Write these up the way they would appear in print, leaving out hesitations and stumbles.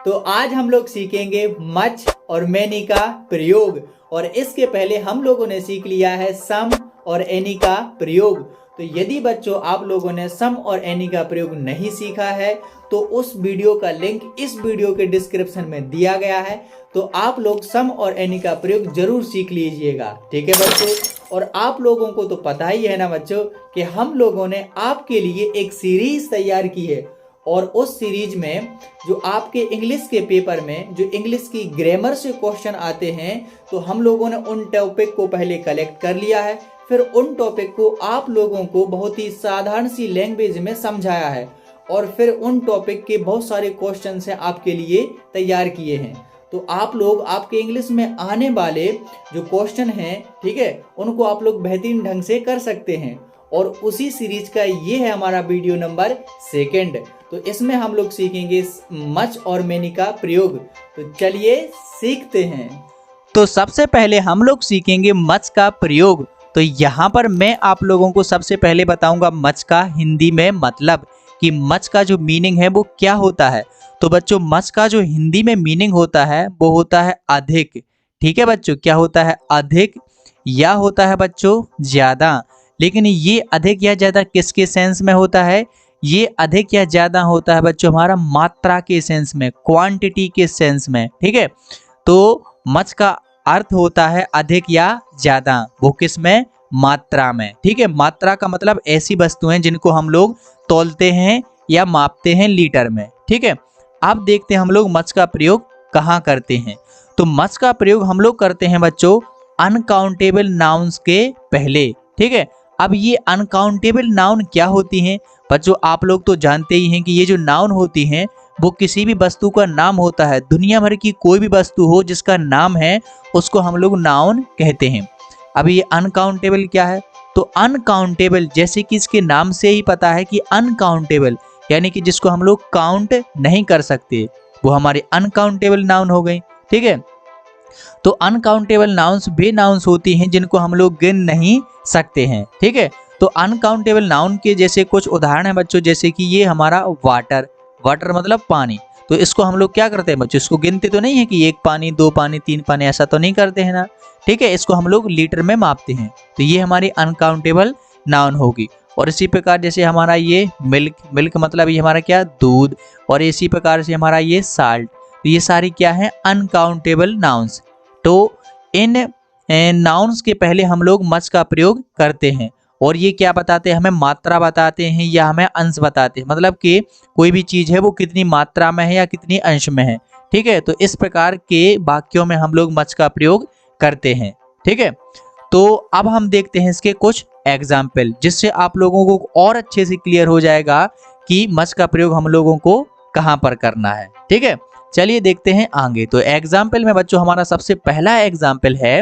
तो आज हम लोग सीखेंगे मच और मैनी का प्रयोग। और इसके पहले हम लोगों ने सीख लिया है सम और एनी का प्रयोग। तो यदि बच्चों आप लोगों ने सम और एनी का प्रयोग नहीं सीखा है तो उस वीडियो का लिंक इस वीडियो के डिस्क्रिप्शन में दिया गया है। तो आप लोग सम और एनी का प्रयोग जरूर सीख लीजिएगा, ठीक है बच्चों। और आप लोगों को तो पता ही है ना बच्चों कि हम लोगों ने आपके लिए एक सीरीज तैयार की है। और उस सीरीज में जो आपके इंग्लिश के पेपर में जो इंग्लिश की ग्रामर से क्वेश्चन आते हैं, तो हम लोगों ने उन टॉपिक को पहले कलेक्ट कर लिया है, फिर उन टॉपिक को आप लोगों को बहुत ही साधारण सी लैंग्वेज में समझाया है और फिर उन टॉपिक के बहुत सारे क्वेश्चन हैं आपके लिए तैयार किए हैं। तो आप लोग आपके इंग्लिश में आने वाले जो क्वेश्चन हैं, ठीक है, उनको आप लोग बेहतरीन ढंग से कर सकते हैं। और उसी सीरीज का ये है हमारा वीडियो नंबर 2। तो इसमें हम लोग सीखेंगे मच और मैनी का प्रयोग। तो चलिए सीखते हैं। तो सबसे पहले हम लोग सीखेंगे मच का प्रयोग। तो यहाँ पर मैं आप लोगों को सबसे पहले बताऊंगा मच का हिंदी में मतलब कि मच का जो मीनिंग है वो क्या होता है। तो बच्चों मच का जो हिंदी में मीनिंग होता है वो होता है अधिक। ठीक है बच्चों, क्या होता है? अधिक, या होता है बच्चों ज्यादा। लेकिन ये अधिक या ज्यादा किसके सेंस में होता है? ये अधिक या ज्यादा होता है बच्चों हमारा मात्रा के सेंस में, क्वांटिटी के सेंस में। ठीक है, तो मच का अर्थ होता है अधिक या ज्यादा, वो किस में? मात्रा में। ठीक है, मात्रा का मतलब ऐसी वस्तुएं जिनको हम लोग तौलते हैं या मापते हैं लीटर में। ठीक है, अब देखते हैं हम लोग मच का प्रयोग कहाँ करते हैं। तो मच का प्रयोग हम लोग करते हैं बच्चों अनकाउंटेबल नाउन्स के पहले। ठीक है, अब ये अनकाउंटेबल नाउन क्या होती हैं बच्चों? आप लोग तो जानते ही हैं कि ये जो नाउन होती हैं वो किसी भी वस्तु का नाम होता है। दुनिया भर की कोई भी वस्तु हो जिसका नाम है उसको हम लोग नाउन कहते हैं। अब ये अनकाउंटेबल क्या है? तो अनकाउंटेबल जैसे कि इसके नाम से ही पता है कि अनकाउंटेबल यानी कि जिसको हम लोग काउंट नहीं कर सकते, वो हमारे अनकाउंटेबल नाउन हो गई। ठीक है, तो अनकाउंटेबल नाउन्स वे नाउन्स होती हैं जिनको हम लोग गिन नहीं सकते हैं। ठीक है, तो अनकाउंटेबल नाउन के जैसे कुछ उदाहरण हैं बच्चों, जैसे कि ये हमारा वाटर, वाटर मतलब पानी। तो इसको हम लोग क्या करते हैं बच्चों? इसको गिनते तो नहीं है कि 1 पानी 2 पानी 3 पानी, ऐसा तो नहीं करते हैं ना। ठीक है, इसको हम लोग लीटर में मापते हैं। तो ये हमारी अनकाउंटेबल नाउन होगी। और इसी प्रकार जैसे हमारा ये मिल्क, मिल्क मतलब ये हमारा क्या? दूध। और इसी प्रकार से हमारा ये साल्ट। तो ये सारी क्या है? Uncountable nouns. तो इन नाउन्स के पहले हम लोग मच का प्रयोग करते हैं। और ये क्या बताते हैं? हमें मात्रा बताते हैं या हमें अंश बताते हैं, मतलब कि कोई भी चीज है वो कितनी मात्रा में है या कितनी अंश में है। ठीक है, तो इस प्रकार के वाक्यों में हम लोग मच का प्रयोग करते हैं। ठीक है, तो अब हम देखते हैं इसके कुछ एग्जाम्पल, जिससे आप लोगों को और अच्छे से क्लियर हो जाएगा कि मच का प्रयोग हम लोगों को कहाँ पर करना है। ठीक है, चलिए देखते हैं आगे। तो एग्जाम्पल में बच्चों हमारा सबसे पहला एग्जाम्पल है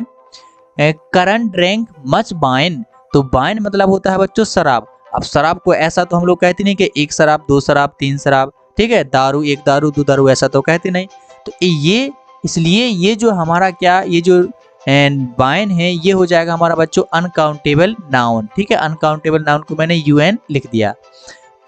करण ड्रिंक मच वाइन। तो वाइन मतलब होता है बच्चों शराब। अब शराब को ऐसा तो हम लोग कहते नहीं कि 1 शराब 2 शराब 3 शराब। ठीक है, दारू 1 दारू 2 दारू, ऐसा तो कहते नहीं। तो ये इसलिए ये जो हमारा क्या, ये जो वाइन है ये हो जाएगा हमारा बच्चों अनकाउंटेबल नाउन। ठीक है, अनकाउंटेबल नाउन को मैंने UN लिख दिया।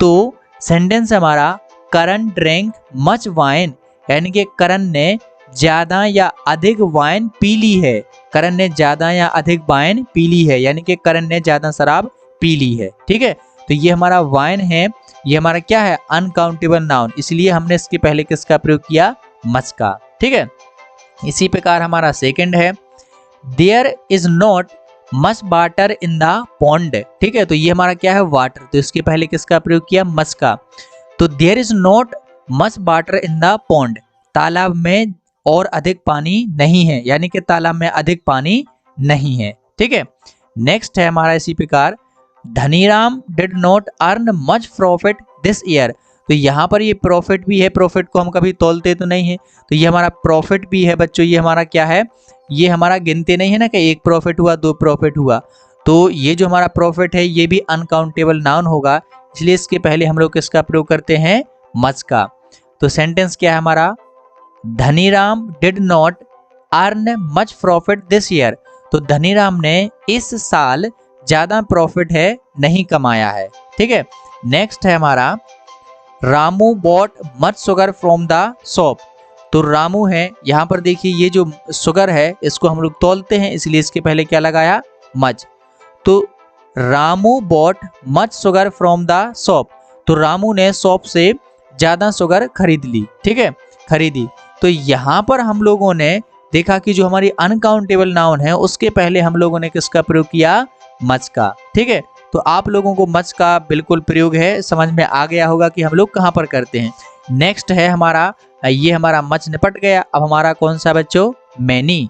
तो सेंटेंस हमारा करण ड्रिंक मच वाइन, यानी कि करण ने ज्यादा या अधिक वाइन पी ली है। करण ने ज्यादा या अधिक वाइन पी ली है, यानी कि करण ने ज्यादा शराब पी ली है। ठीक है, तो ये हमारा वाइन है, ये हमारा क्या है? Uncountable noun. इसलिए हमने इसके पहले किसका प्रयोग किया? मच का। ठीक है, इसी प्रकार हमारा सेकंड है there is not much water in the pond. ठीक है, तो ये हमारा क्या है? वाटर। तो इसके पहले किसका प्रयोग किया? मच का। तो there is not much water in the pond, तालाब में और अधिक पानी नहीं है, यानी कि तालाब में अधिक पानी नहीं है। ठीक है, नेक्स्ट है हमारा इसी प्रकार Dhaniram did not earn much profit this year. तो यहाँ पर ये प्रॉफिट भी है, प्रॉफिट को हम कभी तौलते तो नहीं है, तो ये हमारा प्रॉफिट भी है बच्चों। ये हमारा क्या है? ये हमारा गिनते नहीं है ना कि 1 प्रॉफिट हुआ 2 प्रॉफिट हुआ। तो ये जो हमारा प्रॉफिट है ये भी अनकाउंटेबल नाउन होगा, इसलिए इसके पहले हम लोग किसका प्रयोग करते हैं? मच का। तो सेंटेंस क्या है हमारा? Dhaniram did not earn much profit this year. तो धनीराम ने इस साल ज्यादा प्रॉफिट है नहीं कमाया है। ठीक है, नेक्स्ट है हमारा Ramu bought much sugar from the shop. तो रामू है, यहाँ पर देखिए ये जो शुगर है इसको हम लोग तौलते हैं, इसलिए इसके पहले क्या लगाया, मच। तो Ramu bought much sugar from the shop, तो रामू ने शॉप से ज्यादा शुगर खरीद ली, ठीक है, खरीदी। तो यहाँ पर हम लोगों ने देखा कि जो हमारी अनकाउंटेबल नाउन है उसके पहले हम लोगों ने किसका प्रयोग किया, मच का, ठीक है। तो आप लोगों को मच का बिल्कुल प्रयोग है, समझ में आ गया होगा कि हम लोग कहाँ पर करते हैं। नेक्स्ट है हमारा, ये हमारा मच निपट गया, अब हमारा कौन सा बच्चों, मैनी।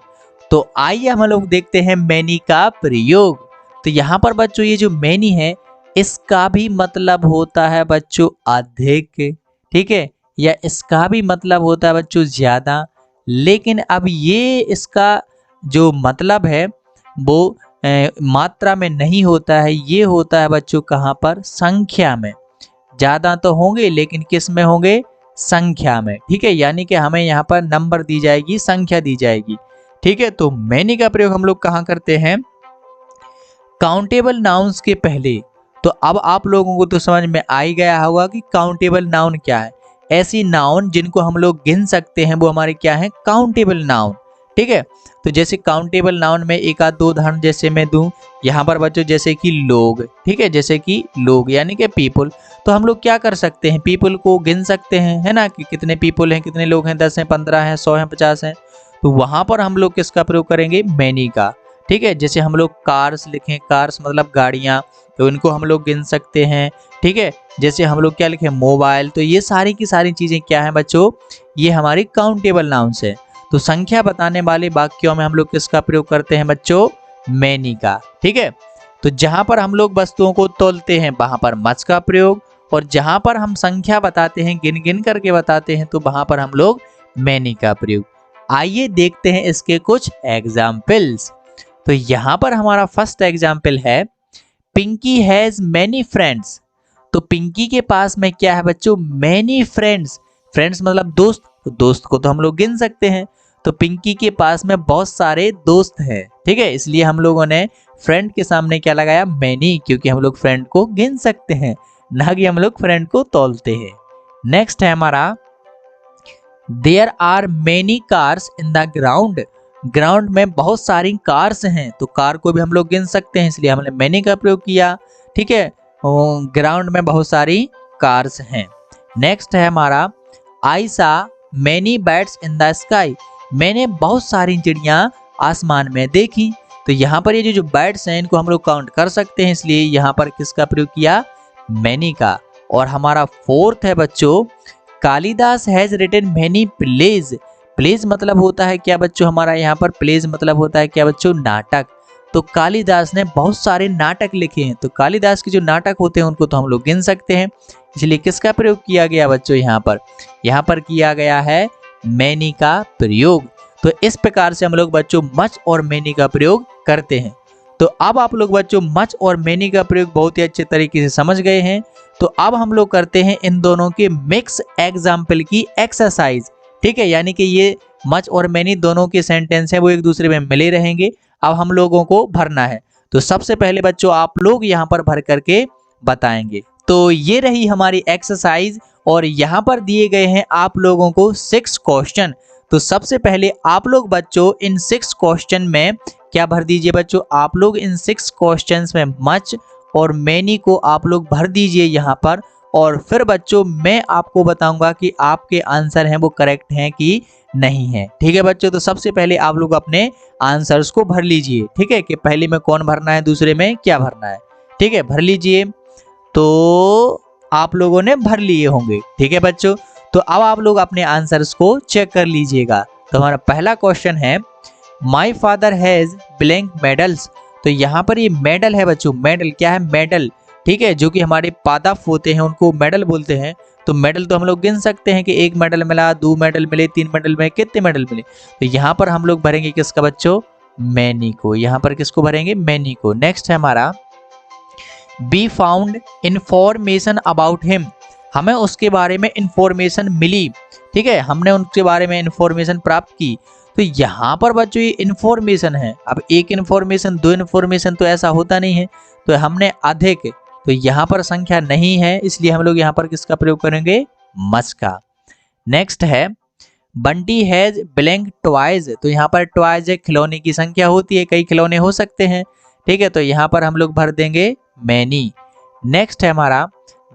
तो आइए हम लोग देखते हैं मैनी का प्रयोग। तो यहाँ पर बच्चों ये जो मैनी है इसका भी मतलब होता है बच्चों अधिक, ठीक है, या इसका भी मतलब होता है बच्चों ज्यादा। लेकिन अब ये इसका जो मतलब है वो मात्रा में नहीं होता है, ये होता है बच्चों कहाँ पर, संख्या में। ज्यादा तो होंगे लेकिन किस में होंगे, संख्या में, ठीक है। यानी कि हमें यहाँ पर नंबर दी जाएगी, संख्या दी जाएगी, ठीक है। तो मैनी का प्रयोग हम लोग कहाँ करते हैं, काउंटेबल नाउन्स के पहले। तो अब आप लोगों को तो समझ में आ ही गया होगा कि काउंटेबल नाउन क्या है। ऐसी नाउन जिनको हम लोग गिन सकते हैं वो हमारे क्या है, काउंटेबल नाउन, ठीक है। तो जैसे काउंटेबल नाउन में एक आध दो उदाहरण जैसे मैं दूं यहाँ पर बच्चों, जैसे कि लोग, ठीक है, जैसे कि लोग यानी कि पीपल। तो हम लोग क्या कर सकते हैं, पीपल को गिन सकते हैं, है ना, कि कितने पीपल हैं, कितने लोग हैं, 10 हैं, 15 हैं, 100 हैं, 50 हैं। तो वहां पर हम लोग किसका प्रयोग करेंगे, मैनी का, ठीक है। जैसे हम लोग कार्स लिखें, कार्स मतलब गाड़ियां, तो इनको हम लोग गिन सकते हैं, ठीक है। जैसे हम लोग क्या लिखें, मोबाइल। तो ये सारी की सारी चीजें क्या है बच्चों, ये हमारी काउंटेबल नाउन्स है। तो संख्या बताने वाले वाक्यों में हम लोग किसका प्रयोग करते हैं बच्चों, मैनी का, ठीक है। तो जहां पर हम लोग वस्तुओं को तौलते हैं वहां पर मच का प्रयोग, और जहां पर हम संख्या बताते हैं, गिन गिन करके बताते हैं, तो वहां पर हम लोग मैनी का प्रयोग। आइए देखते हैं इसके कुछ एग्जाम्पल्स। तो यहाँ पर हमारा फर्स्ट एग्जाम्पल है, पिंकी हैज मैनी फ्रेंड्स। तो पिंकी के पास में क्या है बच्चों, मैनी फ्रेंड्स। फ्रेंड्स मतलब दोस्त, तो दोस्त को तो हम लोग गिन सकते हैं। तो पिंकी के पास में बहुत सारे दोस्त हैं, ठीक है, इसलिए हम लोगों ने फ्रेंड के सामने क्या लगाया, मैनी, क्योंकि हम लोग फ्रेंड को गिन सकते हैं, ना कि हम लोग फ्रेंड को तौलते हैं। नेक्स्ट है हमारा, there are many cars in the ground. Ground में बहुत सारी कार्स हैं, तो कार को भी हम लोग गिन सकते हैं, इसलिए हमने मैनी का प्रयोग किया, ठीक है। ग्राउंड में बहुत सारी कार्स हैं। नेक्स्ट है हमारा, आई सा many birds in the sky. मैंने बहुत सारी चिड़िया आसमान में देखी। तो यहाँ पर ये जो बर्ड्स हैं इनको हम लोग काउंट कर सकते हैं, इसलिए यहाँ पर किसका प्रयोग किया, मैनी का। और हमारा फोर्थ है बच्चों, Kalidas has written many plays. Plays मतलब होता है क्या बच्चों, हमारा यहाँ पर प्लेज मतलब होता है क्या बच्चों, नाटक। तो कालिदास ने बहुत सारे नाटक लिखे हैं। तो कालिदास के जो नाटक होते हैं उनको तो हम लोग गिन सकते हैं, इसलिए किसका प्रयोग किया गया बच्चों, यहाँ पर किया गया है मैनी का प्रयोग। तो इस प्रकार से हम लोग बच्चों मच और मैनी का प्रयोग करते हैं। तो अब आप लोग बच्चों मच और मैनी का प्रयोग बहुत ही अच्छे तरीके से समझ गए हैं। तो अब हम लोग करते हैं इन दोनों के मिक्स एग्जाम्पल की एक्सरसाइज, ठीक है। यानी कि ये मच और मैनी दोनों के सेंटेंस है वो एक दूसरे में मिले रहेंगे। अब हम लोगों को भरना है। तो सबसे पहले बच्चों आप लोग यहाँ पर भर करके बताएंगे। तो ये रही हमारी एक्सरसाइज, और यहाँ पर दिए गए हैं आप लोगों को 6 क्वेश्चन। तो सबसे पहले आप लोग बच्चों इन 6 क्वेश्चन में क्या भर दीजिए बच्चों, आप लोग इन 6 क्वेश्चंस में मच और मैनी को आप लोग भर दीजिए यहाँ पर। और फिर बच्चों मैं आपको बताऊंगा कि आपके आंसर हैं वो करेक्ट हैं कि नहीं है, ठीक है बच्चों। तो सबसे पहले आप लोग अपने आंसर्स को भर लीजिए, ठीक है, कि पहले में कौन भरना है, दूसरे में क्या भरना है, ठीक है, भर लीजिए। तो आप लोगों ने भर लिए होंगे, ठीक है बच्चों। तो अब आप लोग अपने आंसर्स को चेक कर लीजिएगा। तो हमारा पहला क्वेश्चन है, my father has blank medals. तो यहाँ पर ये मेडल है बच्चों, मेडल क्या है, मेडल, ठीक है, जो कि हमारे पादप होते हैं उनको मेडल बोलते हैं। तो मेडल तो हम लोग गिन सकते हैं कि 1 मेडल मिला, 2 मेडल मिले, 3 मेडल मिले, कितने मेडल मिले। तो यहाँ पर हम लोग भरेंगे किसका बच्चों, मैनी को। यहाँ पर किसको भरेंगे, मैनी को। नेक्स्ट है हमारा, be found information about him. हमें उसके बारे में इंफॉर्मेशन मिली, ठीक है, हमने उनके बारे में इंफॉर्मेशन प्राप्त की। तो यहाँ पर बच्चों ये इंफॉर्मेशन है। अब एक इंफॉर्मेशन, 2 इंफॉर्मेशन तो ऐसा होता नहीं है, तो हमने अधिक, तो यहाँ पर संख्या नहीं है, इसलिए हम लोग यहाँ पर किसका प्रयोग करेंगे, मच का। नेक्स्ट है, बंटी हैज ब्लैंक टॉयज, तो यहाँ पर टॉयज एक खिलौने की संख्या होती है, कई खिलौने हो सकते हैं, ठीक है। तो यहाँ पर हम लोग भर देंगे मैनी। नेक्स्ट है हमारा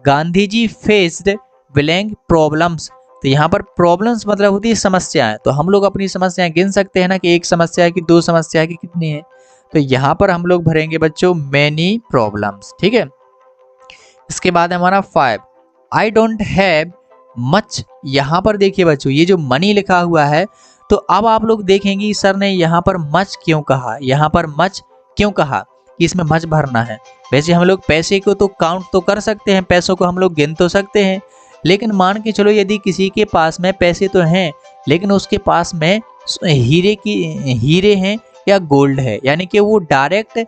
Gandhi ji faced blank problems, तो यहाँ पर प्रॉब्लम्स मतलब होती है समस्याएं, तो हम लोग अपनी समस्याएं गिन सकते हैं ना कि एक समस्या है कि दो समस्या है कि कितनी है। तो यहाँ पर हम लोग भरेंगे बच्चों मैनी प्रॉब्लम्स, ठीक है। इसके बाद हमारा 5 आई डोंट हैव मच, यहाँ पर देखिए बच्चों ये जो मनी लिखा हुआ है, तो अब आप लोग देखेंगे सर ने यहाँ पर मच क्यों कहा, यहाँ पर मच क्यों कहा कि इसमें मच भरना है। वैसे हम लोग पैसे को तो काउंट तो कर सकते हैं, पैसों को हम लोग गिन तो सकते हैं, लेकिन मान के चलो यदि किसी के पास में पैसे तो हैं लेकिन उसके पास में हीरे हैं या गोल्ड है, यानी कि वो डायरेक्ट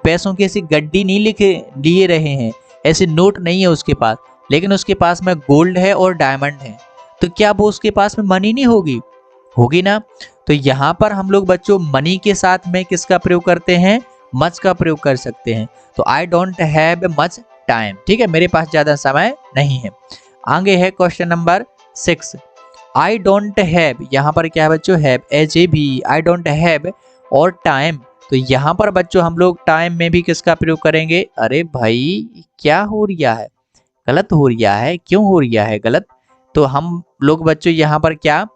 पैसों की ऐसी गड्डी नहीं लिए रहे हैं, ऐसे नोट नहीं है उसके पास, लेकिन उसके पास में गोल्ड है और डायमंड है, तो क्या वो उसके पास में मनी नहीं होगी, होगी ना। तो यहाँ पर हम लोग बच्चों मनी के साथ में किसका प्रयोग करते हैं, मच का प्रयोग कर सकते हैं। तो I don't have much time, ठीक है, मेरे पास ज्यादा समय नहीं है। आगे है question number 6 I don't have, यहाँ पर क्या है बच्चों have HAV, I don't have और टाइम, तो यहाँ पर बच्चों हम लोग टाइम में भी किसका प्रयोग करेंगे। अरे भाई क्या हो रिया है, गलत हो रिया है, क्यों हो रिया है गलत। तो हम लोग बच्चों यहाँ पर क्या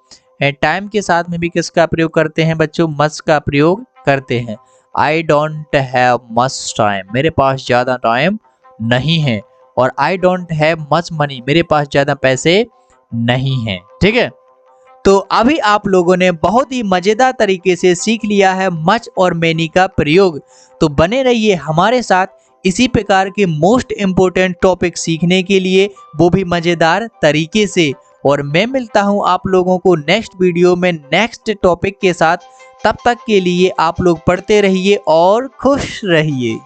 टाइम के साथ में भी किसका प्रयोग करते हैं बच्चों, मच का प्रयोग करते हैं। I don't have much time, मेरे पास ज्यादा टाइम नहीं है, और I don't have much money, मेरे पास ज्यादा पैसे नहीं हैं, ठीक है। तो अभी आप लोगों ने बहुत ही मजेदार तरीके से सीख लिया है मच और मैनी का प्रयोग। तो बने रहिए हमारे साथ इसी प्रकार के मोस्ट इम्पोर्टेंट टॉपिक सीखने के लिए, वो भी मजेदार तरीके से। और मैं मिलता हूं आप लोगों को नेक्स्ट वीडियो में नेक्स्ट टॉपिक के साथ। तब तक के लिए आप लोग पढ़ते रहिए और खुश रहिए।